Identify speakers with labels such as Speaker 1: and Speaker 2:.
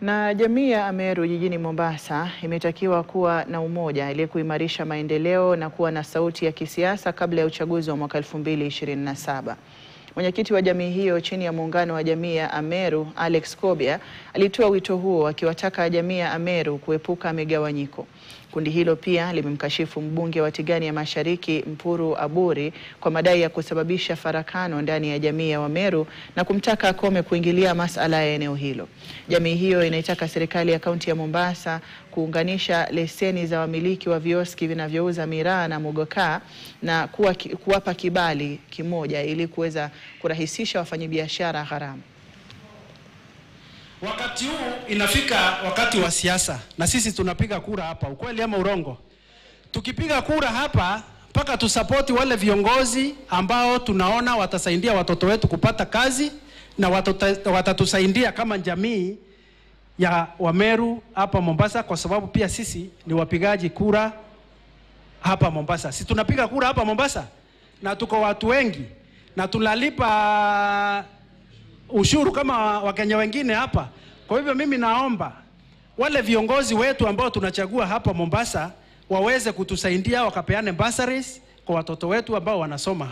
Speaker 1: Na jamii ya Ameru jijini Mombasa imetakiwa kuwa na umoja ili kuimarisha maendeleo na kuwa na sauti ya kisiasa kabla ya uchaguzi wa mwaka 2027. Mwenyekiti wa jamii hiyo chini ya muungano wa jamii ya Ameru, Alex Kobia, alitoa wito huo akiwataka jamii ya Ameru kuepuka migawanyiko. Kundi hilo pia limemkashifu mbunge wa Tigani ya Mashariki Mpuru Aburi kwa madai ya kusababisha farakano ndani ya jamii ya Ameru na kumtaka akome kuingilia masuala ya eneo hilo. Jamii hiyo inaitaka serikali ya kaunti ya Mombasa kuunganisha leseni za wamiliki wa vioski vinavyouza miraa na mugoka na kuwapa kibali kimoja ili kuweza kurahisisha wafanyabiashara haramu.
Speaker 2: Wakati huu inafika wakati wa siasa na sisi tunapiga kura hapa, ukweli ama urongo? Tukipiga kura hapa mpaka tusapoti wale viongozi ambao tunaona watasaidia watoto wetu kupata kazi na watatusaidia kama jamii ya Wameru hapa Mombasa, kwa sababu pia sisi ni wapigaji kura hapa Mombasa. Sisi tunapiga kura hapa Mombasa na tuko watu wengi na tunalipa ushuru kama Wakenya wengine hapa. Kwa hivyo mimi naomba wale viongozi wetu ambao tunachagua hapa Mombasa waweze kutusaidia wakapeane bursaries kwa watoto wetu ambao wanasoma.